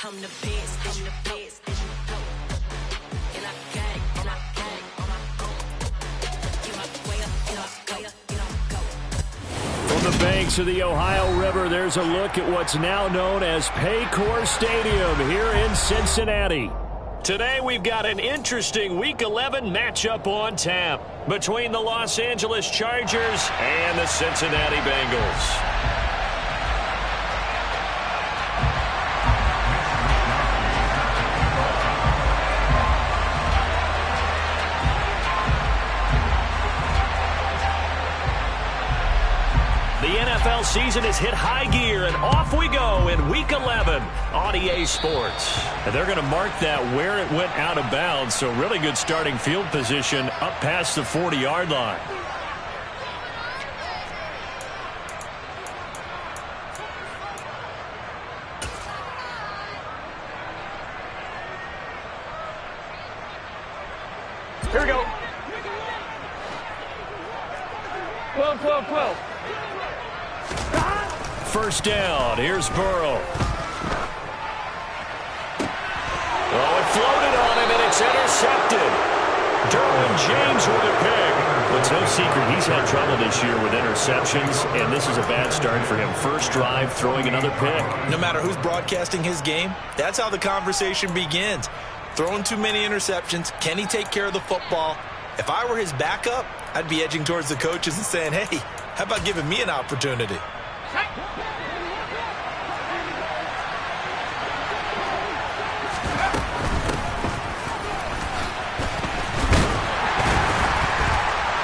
I'm the best, I'm the best, and I got it, and I got it on my own. Get my way up, get up, go. From the banks of the Ohio River, there's a look at what's now known as Paycor Stadium here in Cincinnati. Today we've got an interesting Week 11 matchup on tap between the Los Angeles Chargers and the Cincinnati Bengals. The NFL season has hit high gear, and off we go in Week 11 on EA Sports. And they're going to mark that where it went out of bounds, so really good starting field position up past the 40-yard line. Here we go. 12, 12, 12. First down. Here's Burrow. Oh, it floated on him, and it's intercepted. Derwin James with a pick. But it's no secret he's had trouble this year with interceptions, and this is a bad start for him. First drive, throwing another pick. No matter who's broadcasting his game, that's how the conversation begins. Throwing too many interceptions. Can he take care of the football? If I were his backup, I'd be edging towards the coaches and saying, hey, how about giving me an opportunity?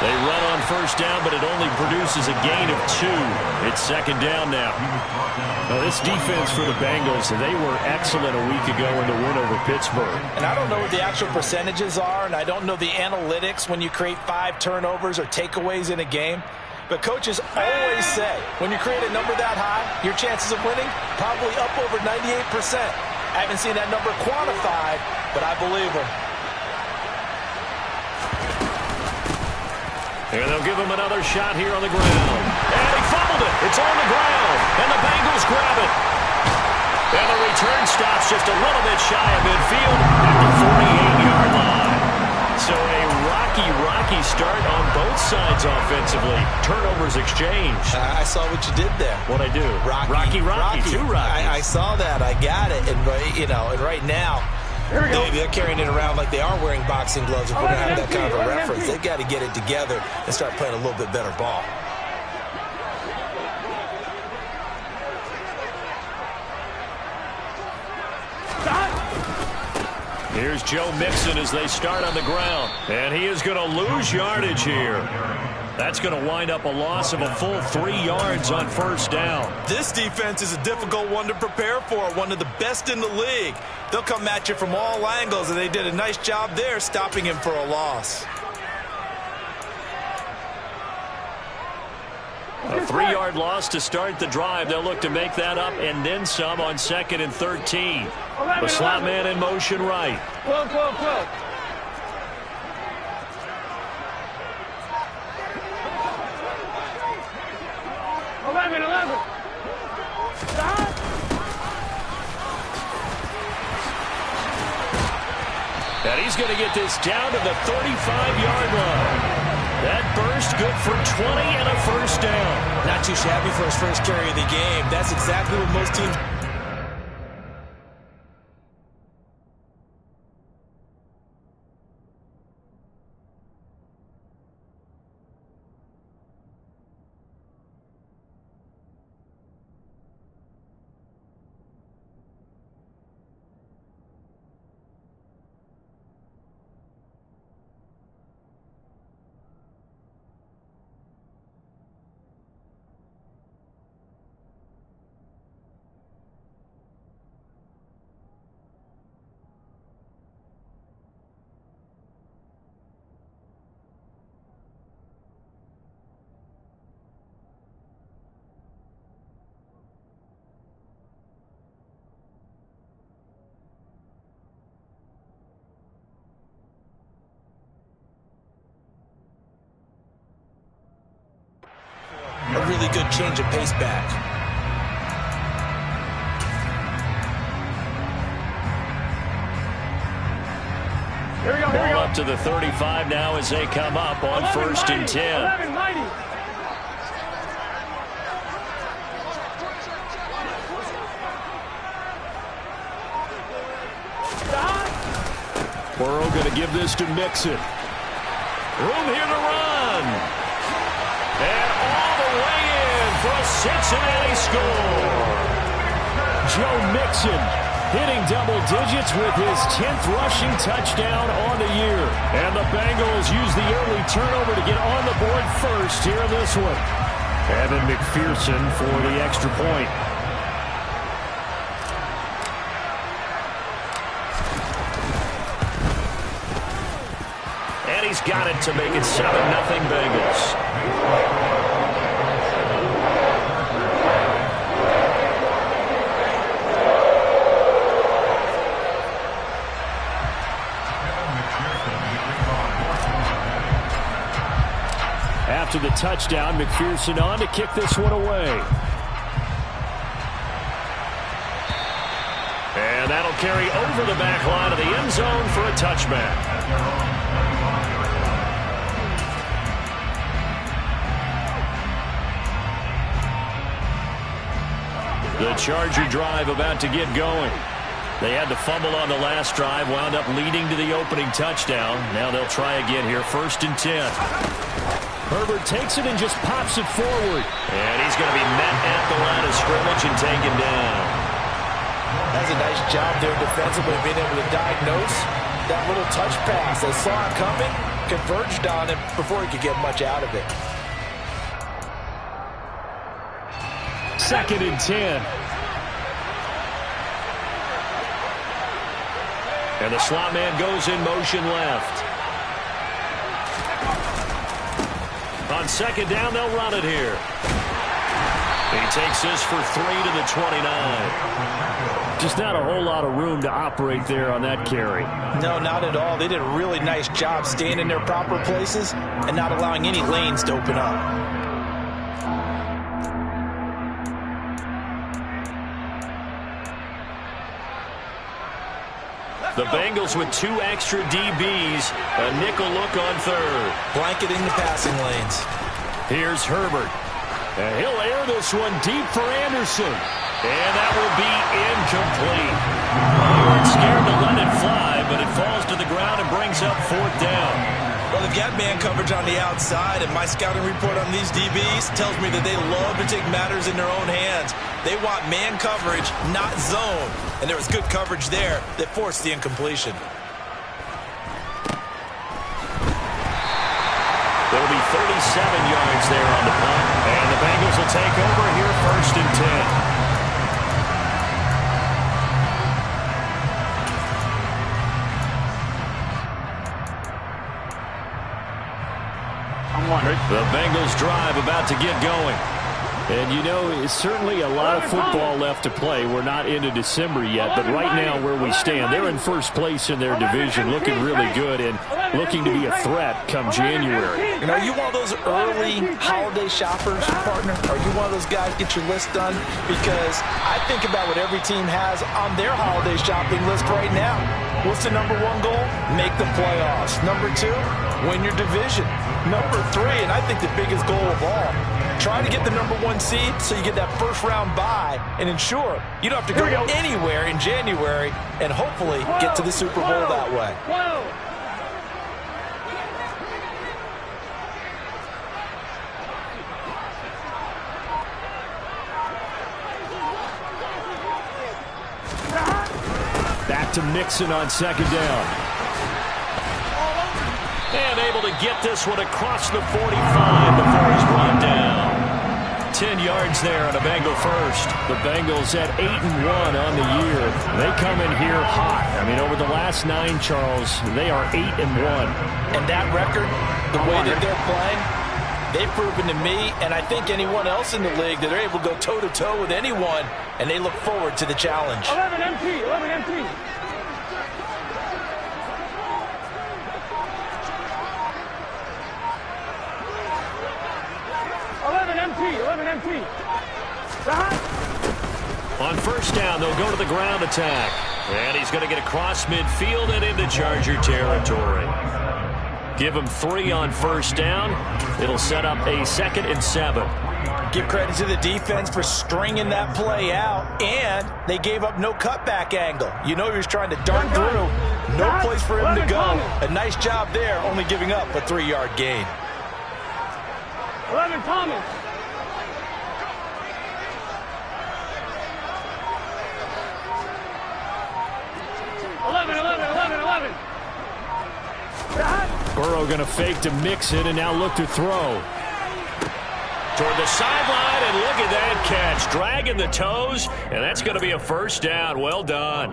They run on first down, but it only produces a gain of 2. It's second down now. Now this defense for the Bengals, they were excellent a week ago in the win over Pittsburgh. And I don't know what the actual percentages are, and I don't know the analytics when you create 5 turnovers or takeaways in a game. But coaches always say, when you create a number that high, your chances of winning probably up over 98%. I haven't seen that number quantified, but I believe them. And they'll give him another shot here on the ground. And he fumbled it. It's on the ground. And the Bengals grab it. And the return stops just a little bit shy of midfield at the 48-yard line. So a rocky start on both sides offensively. Turnovers exchanged. I saw what you did there. What'd I do? Rocky. Two Rockies. I saw that. I got it. And, and right now, they're carrying it around like they are wearing boxing gloves. If we're going to have that kind of a reference, they've got to get it together and start playing a little bit better ball. Here's Joe Mixon as they start on the ground. And he is going to lose yardage here. That's going to wind up a loss of a full 3 yards on first down. This defense is a difficult one to prepare for, one of the best in the league. They'll come at you from all angles, and they did a nice job there stopping him for a loss. A 3-yard loss to start the drive. They'll look to make that up and then some on 2nd and 13. The slot man in motion right. 12, 12, 12. And he's going to get this down to the 35-yard line. That burst good for 20 and a first down. Not too shabby for his first carry of the game. That's exactly what most teams... A really good change of pace back. Here we go. Ball up to the 35 now as they come up on 1st and 10. 11, mighty. Burrow going to give this to Mixon. Room here to run. And all the way in for a Cincinnati score. Joe Mixon hitting double digits with his 10th rushing touchdown on the year. And the Bengals use the early turnover to get on the board first here in this one. Evan McPherson for the extra point. And he's got it to make it 7-0 Bengals. After the touchdown, McPherson on to kick this one away. And that'll carry over the back line of the end zone for a touchback. The Charger drive about to get going. They had the fumble on the last drive, wound up leading to the opening touchdown. Now they'll try again here, 1st and 10. Herbert takes it and just pops it forward. And he's going to be met at the line of scrimmage and taken down. That's a nice job there defensively, being able to diagnose that little touch pass. They saw it coming, converged on it before he could get much out of it. 2nd and 10. And the slot man goes in motion left. On 2nd down, they'll run it here. He takes this for 3 to the 29. Just not a whole lot of room to operate there on that carry. No, not at all. They did a really nice job staying in their proper places and not allowing any lanes to open up. The Bengals with 2 extra DBs. A nickel look on 3rd. Blanketing the passing lanes. Here's Herbert. And he'll air this one deep for Anderson. And that will be incomplete. They weren't scared to let it fly, but it falls to the ground and brings up 4th down. Well, they've got man coverage on the outside, and my scouting report on these DBs tells me that they love to take matters in their own hands. They want man coverage, not zone. And there was good coverage there that forced the incompletion. There'll be 37 yards there on the punt. And the Bengals will take over here 1st and 10. The Bengals drive about to get going. And, you know, it's certainly a lot of football left to play. We're not into December yet, but right now where we stand, they're in 1st place in their division, looking really good and looking to be a threat come January. And are you one of those early holiday shoppers, partner? Are you one of those guys get your list done? Because I think about what every team has on their holiday shopping list right now. What's the #1 goal? Make the playoffs. #2, win your division. #3, and I think the biggest goal of all, try to get the #1 seed so you get that 1st round bye and ensure you don't have to go anywhere in January and hopefully get to the Super Bowl that way. Back to Mixon on 2nd down. And able to get this one across the 45 before he's run down. 10 yards there on a Bengal first. The Bengals at 8-1 on the year. They come in here hot. I mean, over the last 9, Charles, they are 8-1. And that record, the way that they're playing, they've proven to me, and I think anyone else in the league, that they're able to go toe-to-toe with anyone, and they look forward to the challenge. 11 MT, 11 MT. On 1st down, they'll go to the ground attack. And he's going to get across midfield and into Charger territory. Give him 3 on first down. It'll set up a 2nd and 7. Give credit to the defense for stringing that play out, and they gave up no cutback angle. You know he was trying to dart through. No place for him to go. A nice job there, only giving up a 3-yard gain. 11 Thomas. Burrow going to fake to mix it and now look to throw. Toward the sideline, and look at that catch. Dragging the toes, and that's going to be a first down. Well done.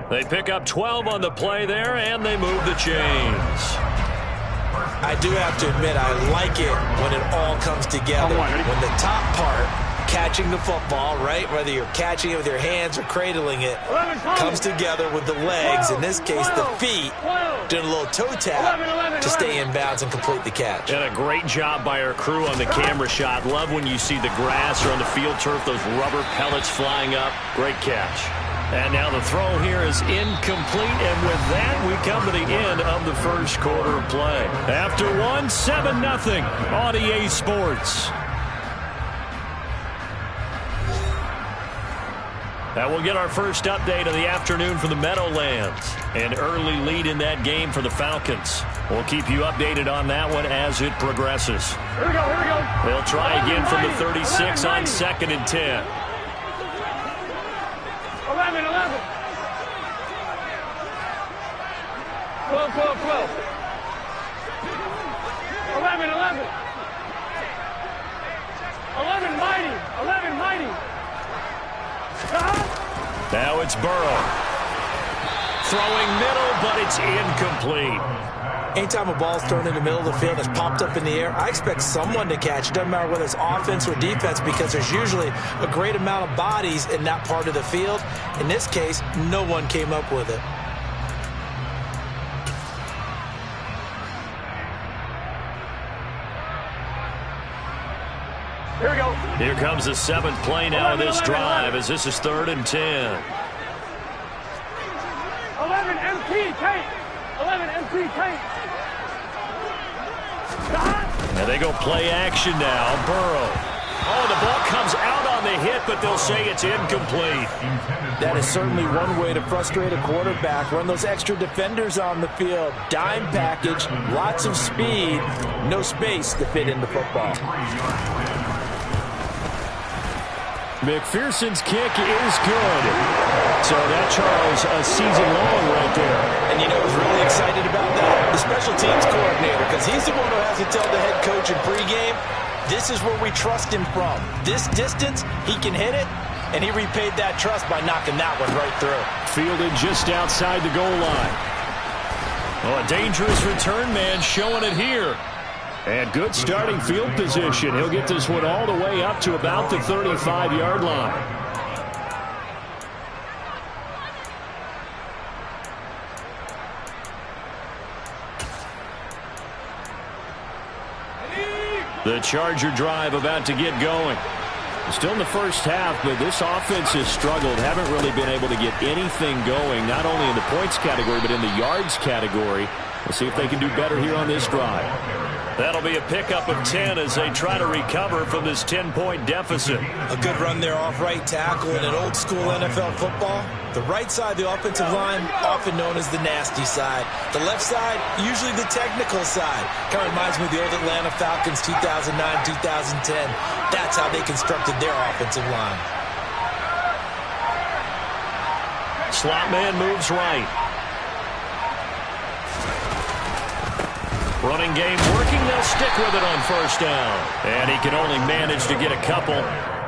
They pick up 12 on the play there, and they move the chains. I do have to admit, I like it when it all comes together. When the top part, catching the football, right, whether you're catching it with your hands or cradling it, comes together with the legs, in this case the feet, doing a little toe tap to stay in bounds and complete the catch. And a great job by our crew on the camera shot. Love when you see the grass or on the field turf, those rubber pellets flying up. Great catch. And now the throw here is incomplete, and with that, we come to the end of the first quarter of play. After 7-0 on EA Sports. That will get our first update of the afternoon for the Meadowlands. An early lead in that game for the Falcons. We'll keep you updated on that one as it progresses. Here we go. They'll try again from the 36 on 2nd and 10. 11. 12. 11. 11 mighty. Now it's Burrow. Throwing middle, but it's incomplete. Anytime a ball's thrown in the middle of the field and it's popped up in the air, I expect someone to catch. It doesn't matter whether it's offense or defense, because there's usually a great amount of bodies in that part of the field. In this case, no one came up with it. Here we go. Here comes the 7th play now of this drive, as this is 3rd and 10. 11 MT tape. And they go play action now. Burrow. Oh, the ball comes out on the hit, but they'll say it's incomplete. That is certainly one way to frustrate a quarterback. Run those extra defenders on the field. Dime package, lots of speed, no space to fit in the football. McPherson's kick is good. So that, Charles, a season long right there. And you know who's really excited about that? The special teams coordinator, because he's the one who has to tell the head coach in pregame, this is where we trust him from. This distance, he can hit it, and he repaid that trust by knocking that one right through. Fielded just outside the goal line. Oh, a dangerous return man showing it here. And good starting field position. He'll get this one all the way up to about the 35-yard line. The Charger drive about to get going. Still in the first half, but this offense has struggled. Haven't really been able to get anything going, not only in the points category, but in the yards category. We'll see if they can do better here on this drive. That'll be a pickup of 10 as they try to recover from this 10-point deficit. A good run there off right tackle in an old-school NFL football. The right side, the offensive line, often known as the nasty side. The left side, usually the technical side. Kind of reminds me of the old Atlanta Falcons 2009, 2010. That's how they constructed their offensive line. Slot man moves right. Running game working. They'll stick with it on first down. And he can only manage to get a couple.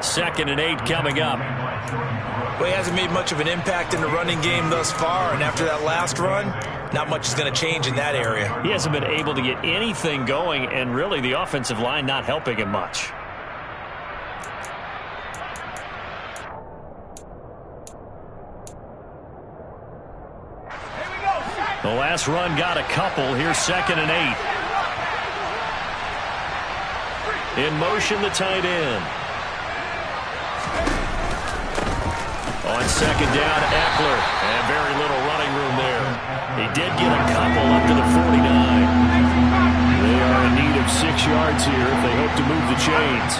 2nd and 8 coming up. Well, he hasn't made much of an impact in the running game thus far, and after that last run, not much is going to change in that area. He hasn't been able to get anything going, and really the offensive line not helping him much. The last run got a couple. Here's 2nd and 8. In motion, the tight end. On second down, Eckler. And very little running room there. He did get a couple up to the 49. They are in need of 6 yards here if they hope to move the chains.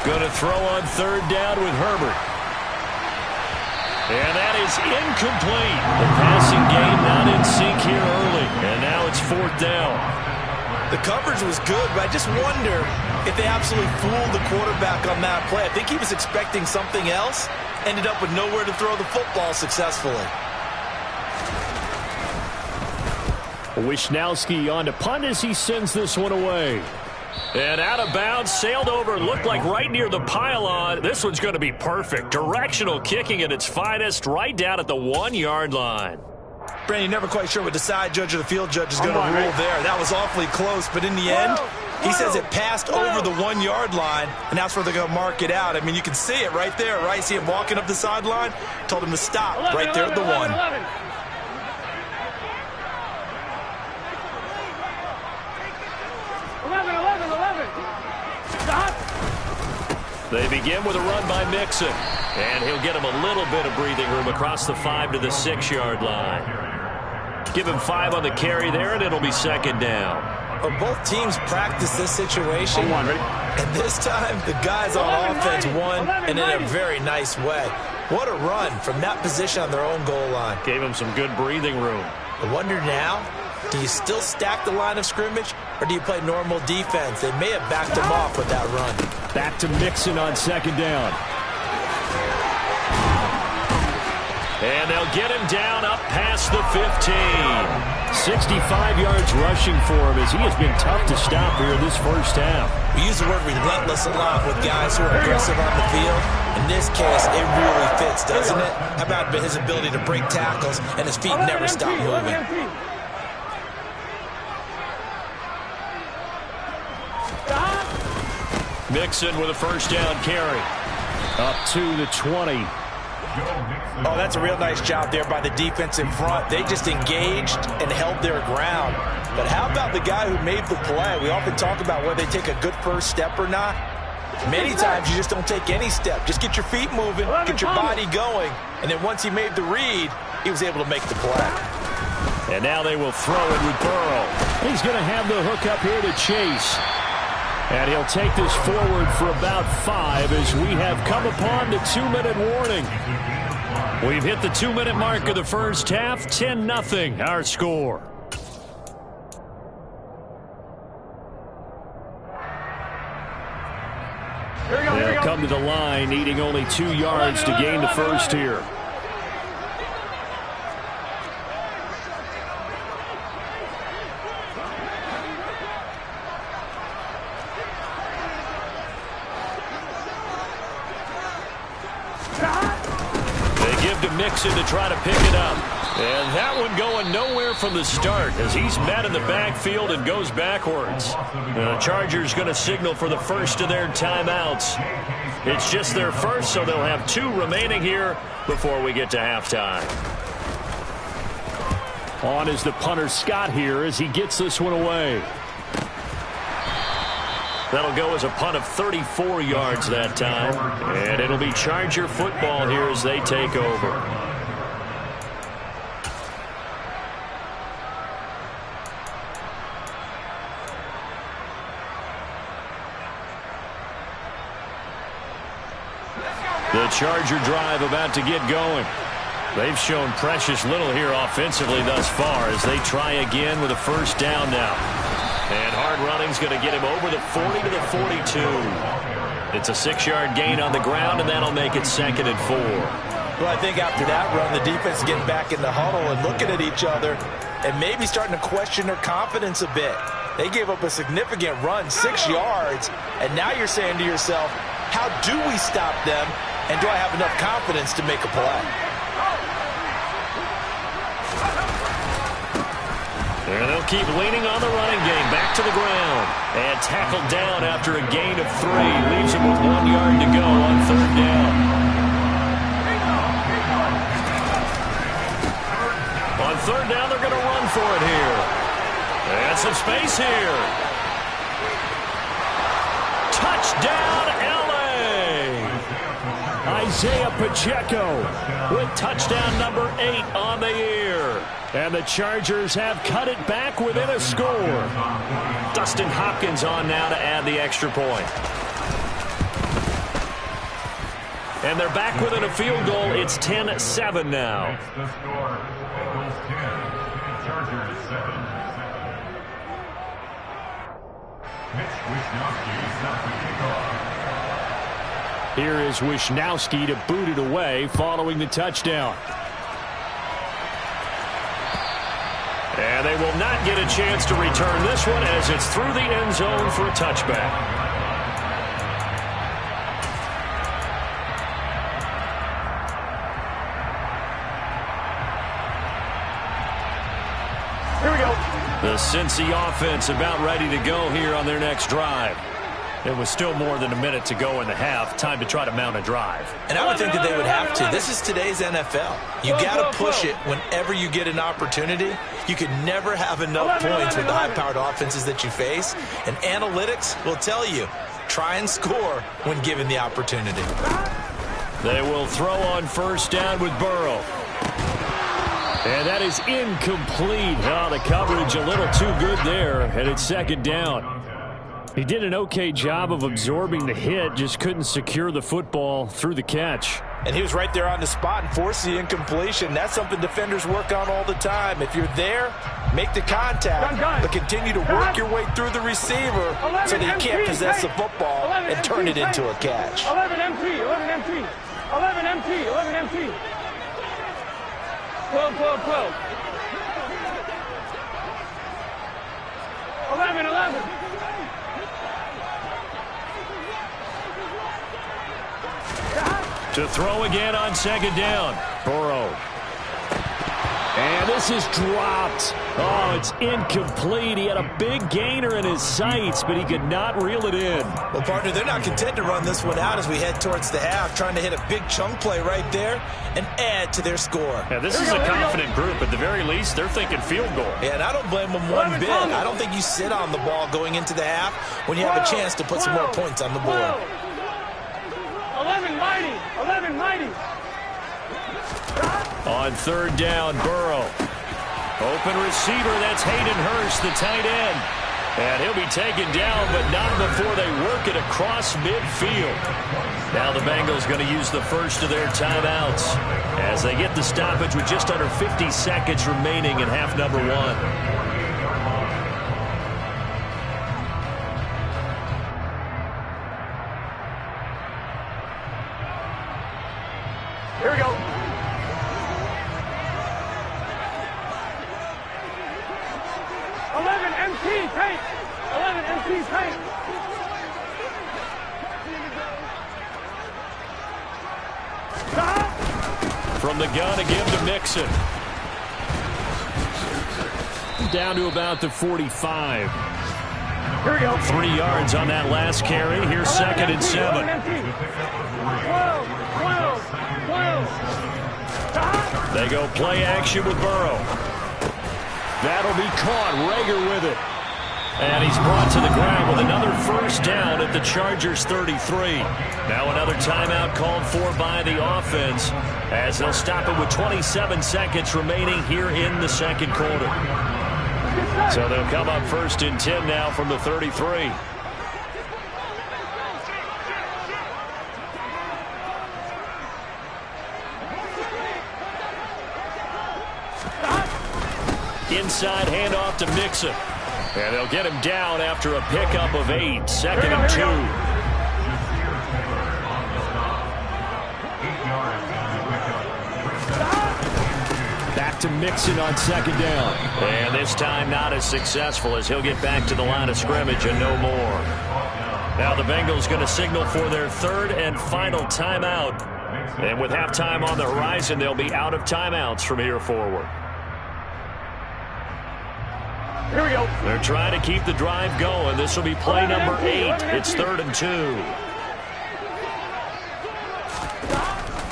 Going to throw on third down with Herbert. And that is incomplete. The passing game not in sync here early. And now it's fourth down. The coverage was good, but I just wonder if they absolutely fooled the quarterback on that play. I think he was expecting something else. Ended up with nowhere to throw the football successfully. Wisnowski on to punt as he sends this one away. And out of bounds, sailed over, looked like right near the pylon. This one's going to be perfect. Directional kicking at its finest, right down at the 1-yard line. Brandon, you're never quite sure what the side judge or the field judge is going to rule there. That was awfully close, but in the end, he says it passed over the 1-yard line, and that's where they're going to mark it out. I mean, you can see it right there, right? See him walking up the sideline? Told him to stop right there at the 1. 11. Stop. They begin with a run by Mixon, and he'll get him a little bit of breathing room across the 5 to the 6-yard line. Give him 5 on the carry there, and it'll be second down. Well, both teams practice this situation, and this time the guys on offense won, and in a very nice way. What a run from that position on their own goal line. Gave him some good breathing room. I wonder now, do you still stack the line of scrimmage, or do you play normal defense? They may have backed him off with that run. Back to Mixon on second down. And they'll get him down up past the 15. 65 yards rushing for him as he has been tough to stop here this first half. We use the word relentless a lot with guys who are aggressive on the field. In this case, it really fits, doesn't it? How about his ability to break tackles and his feet never stop moving? Mixon with a first down carry. Up to the 20. Oh, that's a real nice job there by the defense in front. They just engaged and held their ground. But how about the guy who made the play? We often talk about whether they take a good first step or not. Many times you just don't take any step. Just get your feet moving, get your body going. And then once he made the read, he was able to make the play. And now they will throw it with Burrow. He's going to have the hook up here to Chase. And he'll take this forward for about 5 as we have come upon the 2-minute warning. We've hit the 2-minute mark of the first half. 10-0 our score. They'll come to the line, needing only 2 yards to gain the first here. Mixon to try to pick it up. And that one going nowhere from the start as he's met in the backfield and goes backwards. The Chargers going to signal for the first of their timeouts. It's just their first, so they'll have 2 remaining here before we get to halftime. On is the punter Scott here as he gets this one away. That'll go as a punt of 34 yards that time. And it'll be Charger football here as they take over. The Charger drive about to get going. They've shown precious little here offensively thus far as they try again with a first down now. And hard running's going to get him over the 40 to the 42. It's a 6-yard gain on the ground, and that'll make it 2nd and 4. Well, I think after that run, the defense is getting back in the huddle and looking at each other and maybe starting to question their confidence a bit. They gave up a significant run, 6 yards, and now you're saying to yourself, how do we stop them, and do I have enough confidence to make a play? And they'll keep leaning on the running game. Back to the ground. And tackled down after a gain of 3. Leaves him with 1 yard to go on third down. On third down, they're going to run for it here. got some space here. Touchdown, L.A. Isaiah Pacheco with touchdown number 8 on the year. And the Chargers have cut it back within a score. Dustin Hopkins on now to add the extra point. And they're back within a field goal. It's 10-7 now. The score, Bengals 10, Chargers 7. Mitch Wishnowsky snaps the kickoff. Here is Wishnowsky to boot it away following the touchdown. And they will not get a chance to return this one as it's through the end zone for a touchback. The Cincy offense about ready to go here on their next drive. There was still more than a minute to go in the half. Time to try to mount a drive. And I would think that they would have to. This is today's NFL. You got to push it whenever you get an opportunity. You could never have enough points with the high-powered offenses that you face. And analytics will tell you, try and score when given the opportunity. They will throw on first down with Burrow. And that is incomplete. Oh, the coverage a little too good there, and it's second down. He did an okay job of absorbing the hit, just couldn't secure the football through the catch. And he was right there on the spot and forced the incompletion. That's something defenders work on all the time. If you're there, make the contact, but continue to work your way through the receiver so that you can't possess the football and turn it into a catch. 11 MT, 11 MT, 11 MT, 11 MT. 12, 12, 12. 11, 11. To throw again on second down. Burrow. And this is dropped. Oh, it's incomplete. He had a big gainer in his sights, but he could not reel it in. Well, partner, they're not content to run this one out as we head towards the half, trying to hit a big chunk play right there and add to their score. Yeah, this is a confident group. At the very least, they're thinking field goal. Yeah, and I don't blame them one bit. I don't think you sit on the ball going into the half when you have a chance to put some more points on the board. 11 mighty, 11 mighty. On third down, Burrow. Open receiver, that's Hayden Hurst, the tight end. And he'll be taken down, but not before they work it across midfield. Now the Bengals going to use the first of their timeouts as they get the stoppage with just under 50 seconds remaining in half number 1. Here we go. 11 MT tank. 11 MT tank. From the gun again to Mixon. Down to about the 45. Here we go. 3 yards on that last carry. Here's second and 7. 12, 12, 12. They go play action with Burrow. That'll be caught. Rager with it. And he's brought to the ground with another first down at the Chargers 33. Now another timeout called for by the offense as they'll stop it with 27 seconds remaining here in the second quarter. So they'll come up first and 10 now from the 33. Inside handoff to Mixon. And they'll get him down after a pickup of 8. Second and 2. Back to Mixon on second down. And this time not as successful as he'll get back to the line of scrimmage and no more. Now the Bengals going to signal for their third and final timeout. And with halftime on the horizon, they'll be out of timeouts from here forward. Here we go. They're trying to keep the drive going. This will be play number 8. It's third and 2.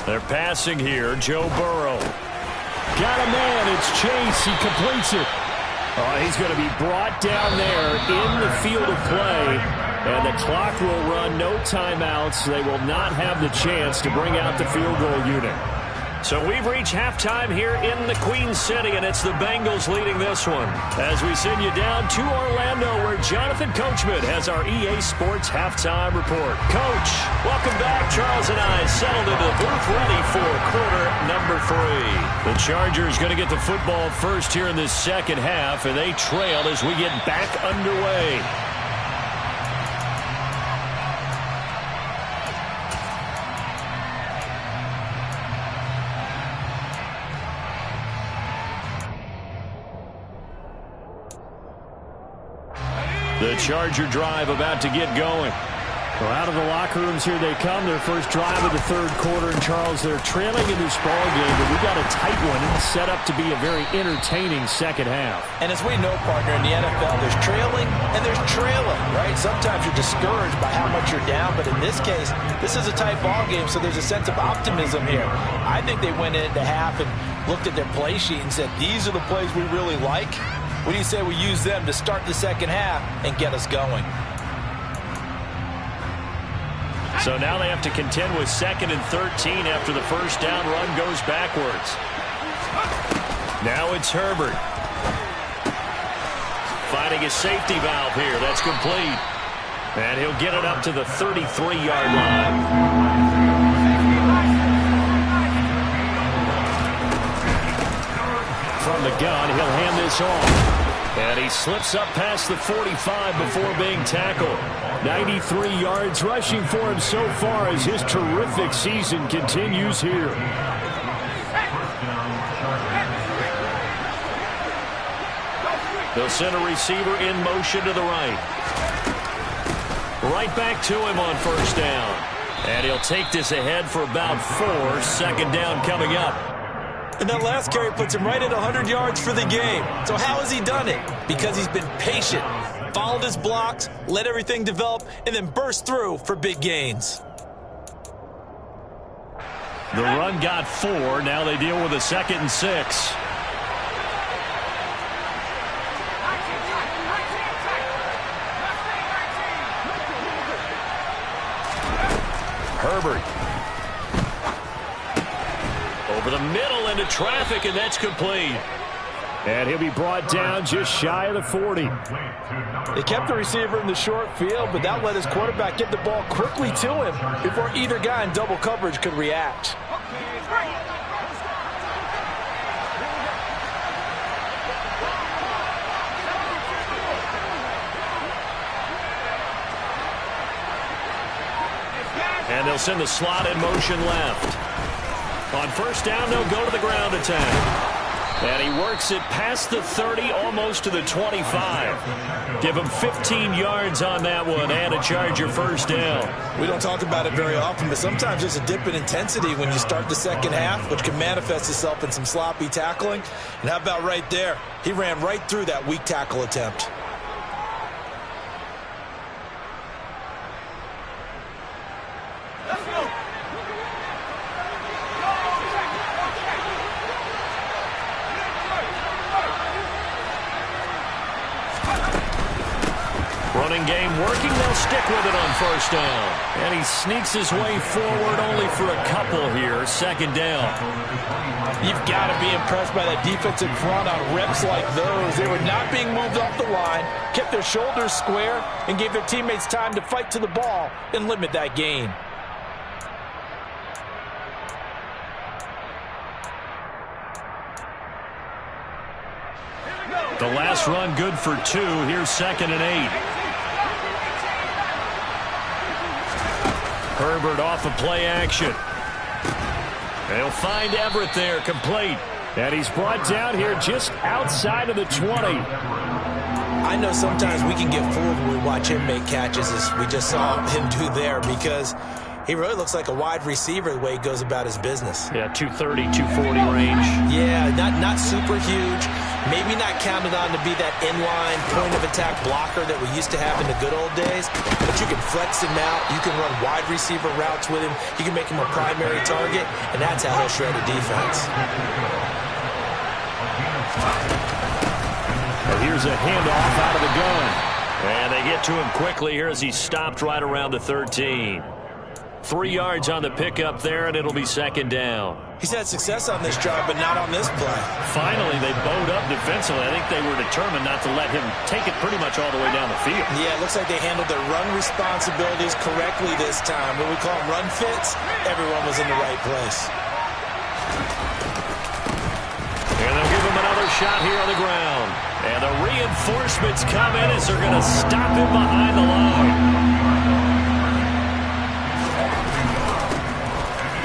They're passing here. Joe Burrow. Got a man. It's Chase. He completes it. Oh, he's going to be brought down there in the field of play, and the clock will run, no timeouts. They will not have the chance to bring out the field goal unit. So we've reached halftime here in the Queen City, and it's the Bengals leading this one. As we send you down to Orlando, where Jonathan Coachman has our EA Sports halftime report. Coach, welcome back. Charles and I settled into the booth ready for quarter number 3. The Chargers going to get the football first here in this second half, and they trail as we get back underway. The Charger drive about to get going. Well, out of the locker rooms here they come. Their first drive of the third quarter. And, Charles, they're trailing in this ball game, but we got a tight one set up to be a very entertaining second half. And as we know, partner, in the NFL, there's trailing and there's trailing, right? Sometimes you're discouraged by how much you're down, but in this case, this is a tight ball game, so there's a sense of optimism here. I think they went into half and looked at their play sheet and said, these are the plays we really like. What do you say we use them to start the second half and get us going? So now they have to contend with 2nd and 13 after the first down run goes backwards. Now it's Herbert. Finding a safety valve here. That's complete. And he'll get it up to the 33-yard line. From the gun, he'll hand this off. And he slips up past the 45 before being tackled. 93 yards rushing for him so far as his terrific season continues here. They'll send a receiver in motion to the right. Right back to him on first down. And he'll take this ahead for about 4. Second down coming up. And that last carry puts him right at 100 yards for the game. So how has he done it? Because he's been patient, followed his blocks, let everything develop, and then burst through for big gains. The run got 4. Now they deal with a 2nd and 6. Herbert. Over the middle into traffic, and that's complete. And he'll be brought down just shy of the 40. They kept the receiver in the short field, but that let his quarterback get the ball quickly to him before either guy in double coverage could react. And they'll send the slot in motion left. On first down, they'll go to the ground attack. And he works it past the 30, almost to the 25. Give him 15 yards on that one and a Charger first down. We don't talk about it very often, but sometimes there's a dip in intensity when you start the second half, which can manifest itself in some sloppy tackling. And how about right there? He ran right through that weak tackle attempt. Running game working, they'll stick with it on first down. And he sneaks his way forward only for a couple here. Second down. You've got to be impressed by that defensive front on reps like those. They were not being moved off the line, kept their shoulders square, and gave their teammates time to fight to the ball and limit that gain. The last run good for 2. Here's 2nd and 8. Herbert off of play action. They'll find Everett there, complete. And he's brought down here just outside of the 20. I know sometimes we can get fooled when we watch him make catches, as we just saw him do there, because he really looks like a wide receiver the way he goes about his business. Yeah, 230, 240 range. Yeah, not super huge. Maybe not counted on to be that inline point-of-attack blocker that we used to have in the good old days. But you can flex him out. You can run wide receiver routes with him. You can make him a primary target, and that's how he'll shred a defense. And here's a handoff out of the gun. And they get to him quickly here as he stopped right around the 13. 3 yards on the pickup there, and it'll be second down. He's had success on this drive, but not on this play. Finally, they bowed up defensively. I think they were determined not to let him take it pretty much all the way down the field. Yeah, it looks like they handled their run responsibilities correctly this time. When we call them run fits, everyone was in the right place. And they'll give him another shot here on the ground. And the reinforcements come in as they're going to stop him behind the line.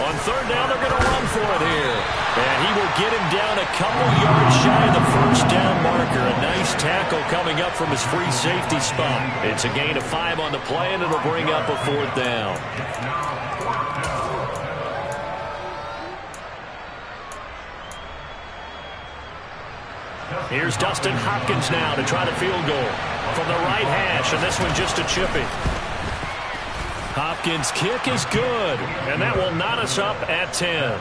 On third down, they're going to run for it here. And he will get him down a couple yards shy of the first down marker. A nice tackle coming up from his free safety spot. It's a gain of 5 on the play, and it'll bring up a fourth down. Here's Dustin Hopkins now to try the field goal from the right hash, and this one just a chippy. Hopkins' kick is good, and that will knot us up at 10.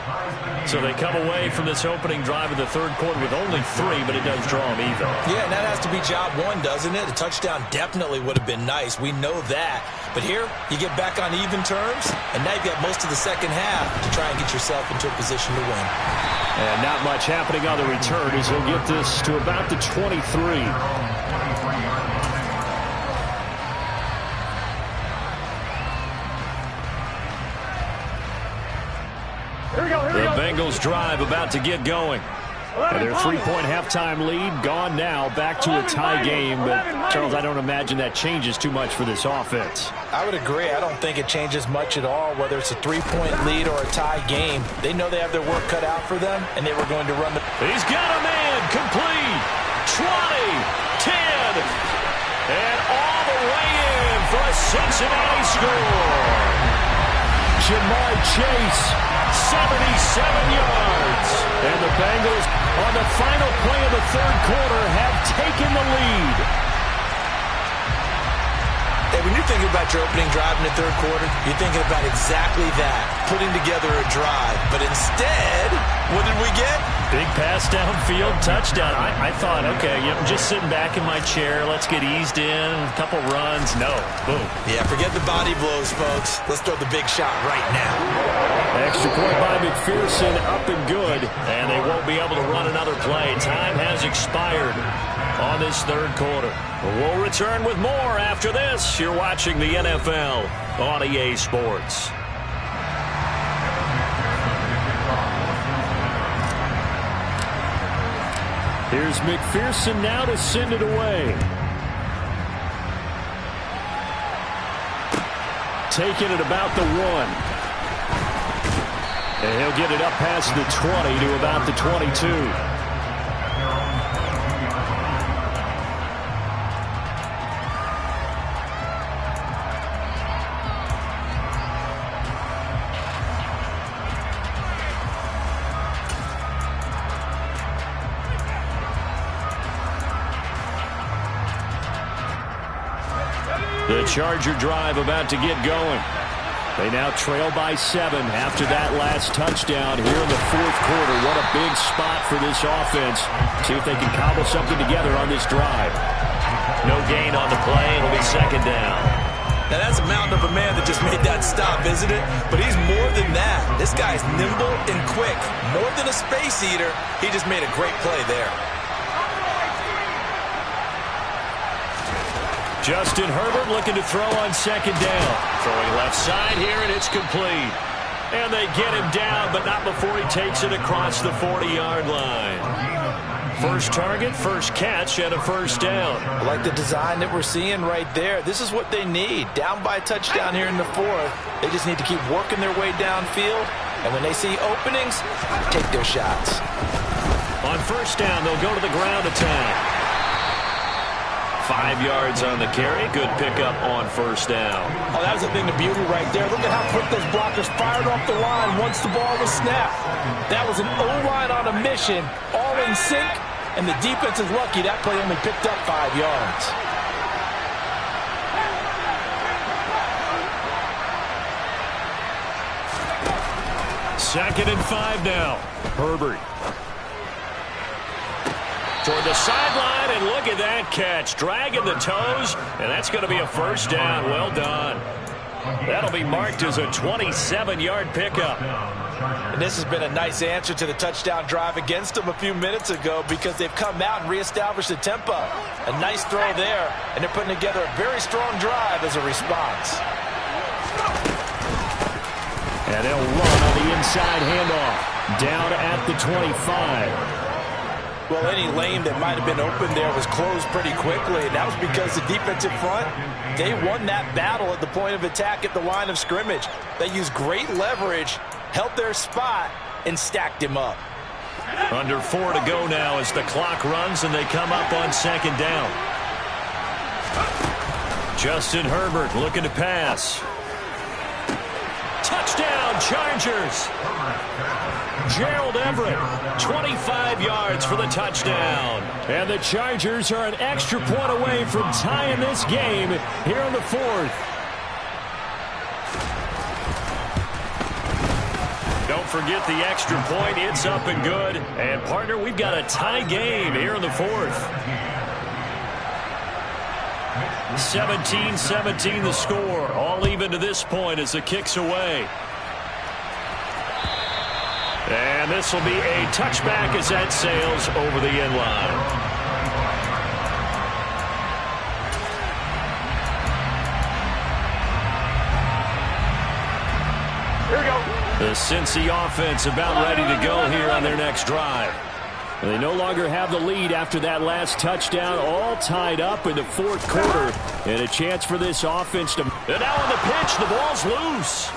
So they come away from this opening drive in the third quarter with only 3, but it does draw them even. Yeah, and that has to be job one, doesn't it? A touchdown definitely would have been nice. We know that. But here, you get back on even terms, and now you've got most of the second half to try and get yourself into a position to win. And not much happening on the return as he'll get this to about the 23. The Bengals drive about to get going. And their 3-point halftime lead gone now, back to a tie game. But, Charles, I don't imagine that changes too much for this offense. I would agree. I don't think it changes much at all, whether it's a 3-point lead or a tie game. They know they have their work cut out for them, and they were going to run the... He's got a man, complete, 20, 10, and all the way in for a Cincinnati score. Jamar Chase, 77 yards. And the Bengals, on the final play of the third quarter, have taken the lead. Hey, when you're thinking about your opening drive in the third quarter, you're thinking about exactly that, putting together a drive. But instead, what did we get? Big pass downfield, touchdown. I thought, okay, I'm just sitting back in my chair. Let's get eased in, a couple runs. No, boom. Yeah, forget the body blows, folks. Let's throw the big shot right now. Extra point by McPherson, up and good. And they won't be able to run another play. Time has expired on this third quarter. We'll return with more after this. You're watching the NFL on EA Sports. Here's McPherson now to send it away. Taking it about the 1. And he'll get it up past the 20 to about the 22. The Charger drive about to get going. They now trail by 7 after that last touchdown here in the fourth quarter. What a big spot for this offense. See if they can cobble something together on this drive. No gain on the play. It'll be second down. Now, that's a mountain of a man that just made that stop, isn't it? But he's more than that. This guy's nimble and quick. More than a space eater, he just made a great play there. Justin Herbert looking to throw on second down. Throwing left side here, and it's complete. And they get him down, but not before he takes it across the 40-yard line. First target, first catch, and a first down. I like the design that we're seeing right there. This is what they need. Down by a touchdown here in the fourth. They just need to keep working their way downfield. And when they see openings, take their shots. On first down, they'll go to the ground attack. 5 yards on the carry. Good pickup on first down. Oh, that was a thing of beauty right there. Look at how quick those blockers fired off the line once the ball was snapped. That was an O-line on a mission, all in sync, and the defense is lucky that play only picked up 5 yards. Second and 5 now. Herbert toward the sideline, and look at that catch. Dragging the toes, and that's going to be a first down. Well done. That'll be marked as a 27-yard pickup. And this has been a nice answer to the touchdown drive against them a few minutes ago because they've come out and reestablished the tempo. A nice throw there, and they're putting together a very strong drive as a response. And they'll run on the inside handoff. Down at the 25. Well, any lane that might have been open there was closed pretty quickly, and that was because the defensive front, they won that battle at the point of attack at the line of scrimmage. They used great leverage, held their spot, and stacked him up. Under 4 to go now as the clock runs, and they come up on second down. Justin Herbert looking to pass. Touchdown, Chargers. Gerald Everett, 25 yards for the touchdown. And the Chargers are an extra point away from tying this game here in the fourth. Don't forget the extra point. It's up and good. And, partner, we've got a tie game here in the fourth. 17-17 the score. All even to this point as the kick's away. And this will be a touchback as that sails over the end line. Here we go. The Cincy offense about ready to go here on their next drive. They no longer have the lead after that last touchdown, all tied up in the fourth quarter. And a chance for this offense to... And now on the pitch, the ball's loose.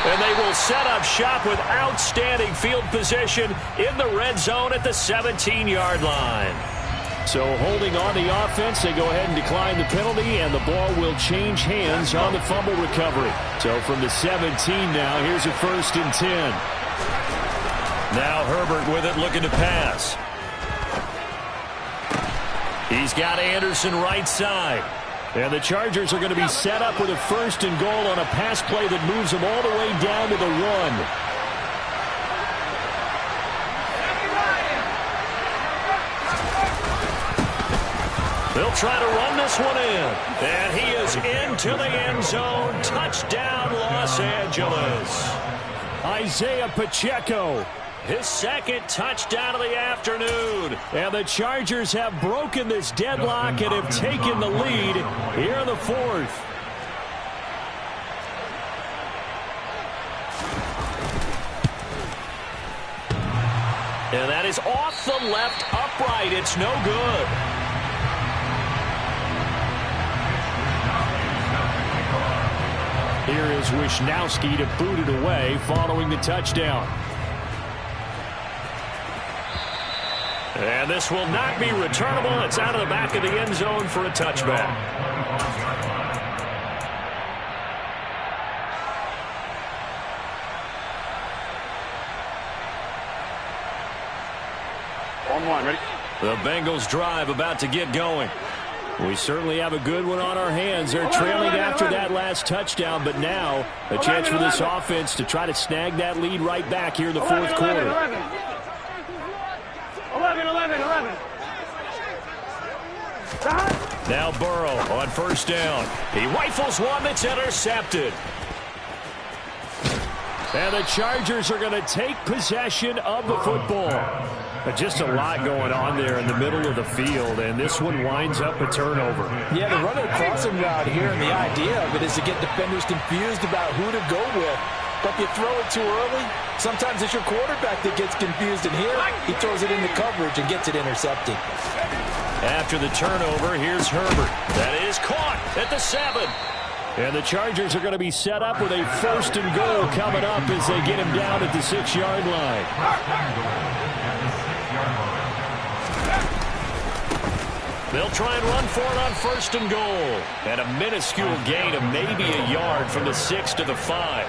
And they will set up shop with outstanding field position in the red zone at the 17-yard line. So holding on the offense, they go ahead and decline the penalty, and the ball will change hands on the fumble recovery. So from the 17 now, here's a 1st and 10. Now Herbert with it, looking to pass. He's got Anderson right side. And the Chargers are going to be set up with a 1st and goal on a pass play that moves them all the way down to the 1. They'll try to run this one in. And he is into the end zone. Touchdown, Los Angeles. Isaiah Pacheco, his 2nd touchdown of the afternoon. And the Chargers have broken this deadlock and have taken the lead here in the fourth. And that is off the left upright. It's no good. Here is Wisnowski to boot it away following the touchdown. And this will not be returnable. It's out of the back of the end zone for a touchback. On one, ready? The Bengals drive about to get going. We certainly have a good one on our hands. They're trailing after that last touchdown, but now a chance for this offense to try to snag that lead right back here in the fourth quarter. 11. Now Burrow on 1st down. He rifles one that's intercepted. And the Chargers are going to take possession of the football. Just a lot going on there in the middle of the field, and this one winds up a turnover. Yeah, they're running a crossing route here, and the idea of it is to get defenders confused about who to go with. But if you throw it too early, sometimes it's your quarterback that gets confused, and here he throws it into coverage and gets it intercepted. After the turnover, here's Herbert. That is caught at the 7. And the Chargers are going to be set up with a 1st and goal coming up as they get him down at the 6-yard line. They'll try and run for it on 1st and goal. And a minuscule gain of maybe a yard from the 6 to the 5.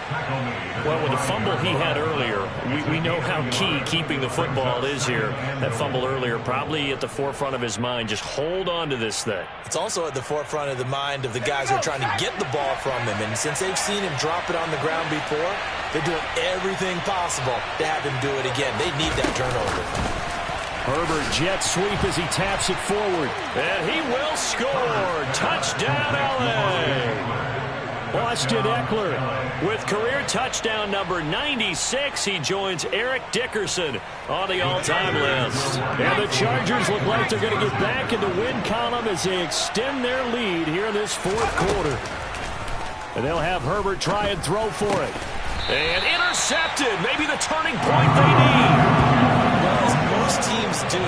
Well, with the fumble he had earlier, we know how key keeping the football is here. That fumble earlier probably at the forefront of his mind. Just hold on to this thing. It's also at the forefront of the mind of the guys who are trying to get the ball from him. And since they've seen him drop it on the ground before, they're doing everything possible to have him do it again. They need that turnover. Herbert jet sweep as he taps it forward. And he will score. Touchdown, L.A. Austin Eckler with career touchdown number 96. He joins Eric Dickerson on the all-time list. And the Chargers look like they're going to get back in the win column as they extend their lead here in this fourth quarter. And they'll have Herbert try and throw for it. And intercepted. Maybe the turning point they need. Well, as most teams do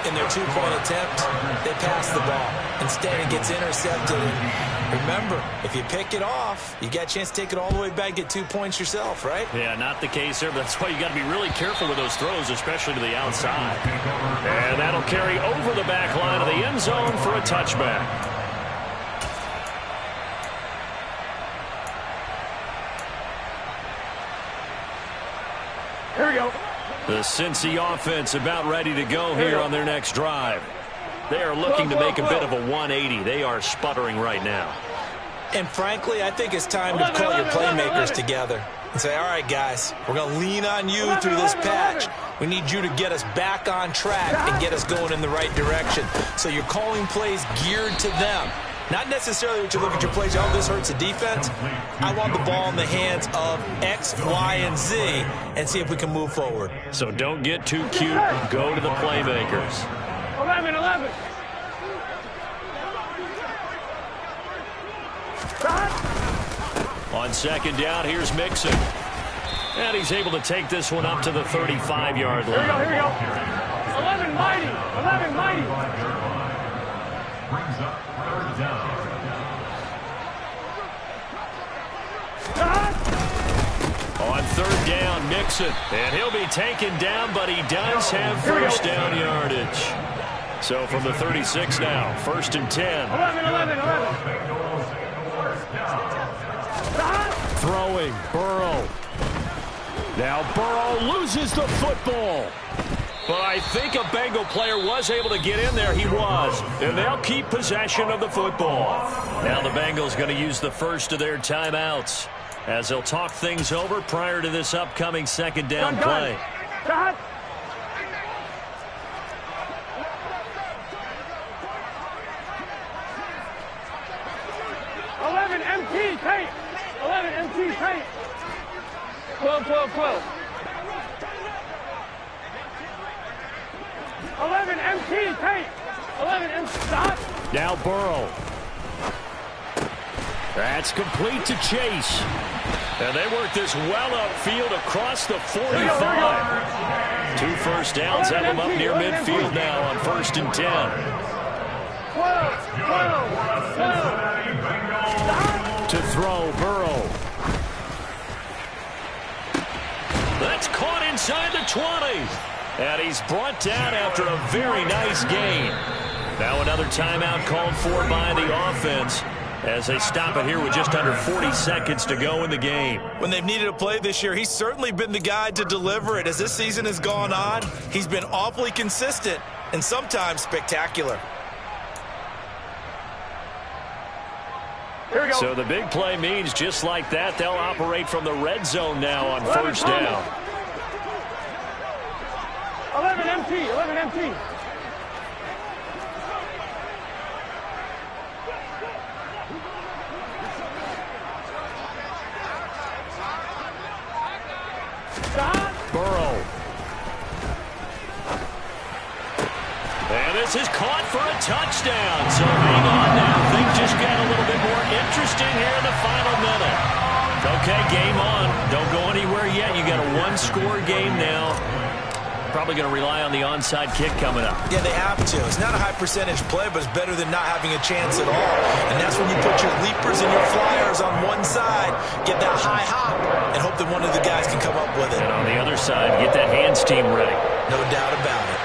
in their two-point attempt, they pass the ball. Instead, it gets intercepted. And remember, if you pick it off, you got a chance to take it all the way back, get 2 points yourself, right? Yeah, not the case there, but that's why you got to be really careful with those throws, especially to the outside. And that'll carry over the back line of the end zone for a touchback. Here we go. The Cincy offense about ready to go here on their next drive. They are looking to make a bit of a 180. They are sputtering right now. And frankly, I think it's time to call your playmakers together and say, all right, guys, we're going to lean on you through this patch. We need you to get us back on track and get us going in the right direction. So you're calling plays geared to them. Not necessarily what you look at your plays, oh, this hurts the defense. I want the ball in the hands of X, Y, and Z and see if we can move forward. So don't get too cute. Go to the playmakers. 11. On second down, here's Mixon. And he's able to take this one up to the 35-yard line. Here we go. 11 mighty. 11 mighty. Brings up third down. On third down, Mixon. And he'll be taken down, but he does have first down yardage. So from the 36 now, first and 10. 11. Throwing, Burrow. Now Burrow loses the football. But I think a Bengal player was able to get in there. He was. And they'll keep possession of the football. Now the Bengals going to use the first of their timeouts as they'll talk things over prior to this upcoming second down play. Cut. 11 MT tape. 11 MT tape. 12. 11 MT tape. 11 MT. Stop. Now Burrow. That's complete to Chase. And they work this well upfield across the 45. 2 first downs have them up near midfield now on first and 10. 12. To throw, Burrow. That's caught inside the 20. And he's brought down after a very nice gain. Now another timeout called for by the offense as they stop it here with just under 40 seconds to go in the game. When they've needed a play this year, he's certainly been the guy to deliver it. As this season has gone on, he's been awfully consistent and sometimes spectacular. Here we go. So the big play means just like that, they'll operate from the red zone now on first down. 11 MT. Burrow. And this is caught for a touchdown. So hang on now. Things just got a little bit more interesting here in the final minute. Okay, game on. Don't go anywhere yet. You got a one-score game now. Probably going to rely on the onside kick coming up. Yeah, they have to. It's not a high percentage play, but it's better than not having a chance at all. And that's when you put your leapers and your flyers on one side, get that high hop, and hope that one of the guys can come up with it. And on the other side, get that hands team ready. No doubt about it.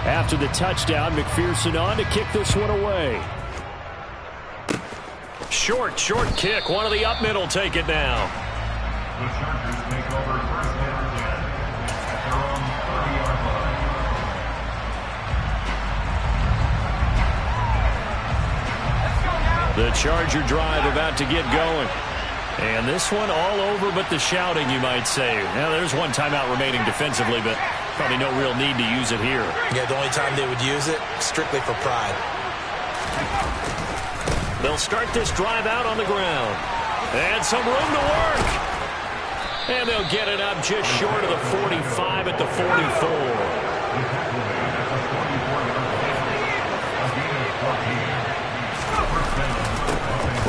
After the touchdown, McPherson on to kick this one away. Short kick. One of the up middle take it now. The Chargers take over first The Charger drive about to get going. And this one all over but the shouting, you might say. Now, there's one timeout remaining defensively, but probably no real need to use it here. Yeah, the only time they would use it, strictly for pride. They'll start this drive out on the ground. And some room to work. And they'll get it up just short of the 45 at the 44.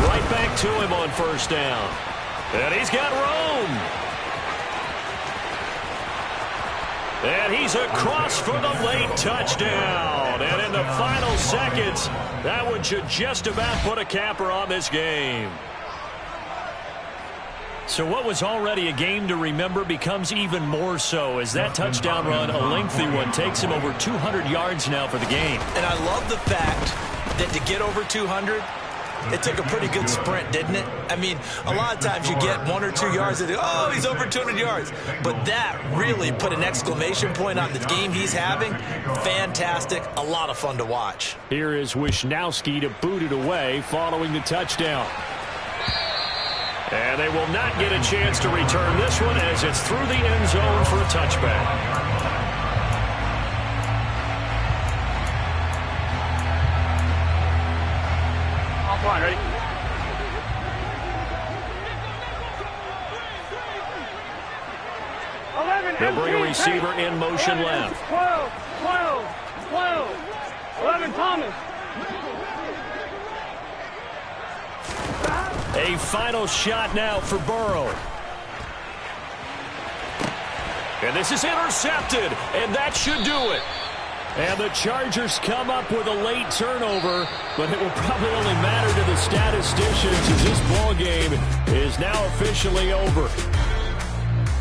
Right back to him on first down. And he's got room. And he's across for the late touchdown. And in the final seconds, that one should just about put a capper on this game. So what was already a game to remember becomes even more so as that touchdown run, a lengthy one, takes him over 200 yards now for the game. And I love the fact that to get over 200, it took a pretty good sprint, didn't it? I mean, a lot of times you get 1 or 2 yards and oh, he's over 200 yards. But that really put an exclamation point on the game he's having. Fantastic. A lot of fun to watch. Here is Wisnowski to boot it away following the touchdown. And they will not get a chance to return this one as it's through the end zone for a touchback. Come on, ready? They'll bring a receiver in motion left. 12, 11, Thomas. A final shot now for Burrow. And this is intercepted, and that should do it. And the Chargers come up with a late turnover, but it will probably only matter to the statisticians as this ball game is now officially over.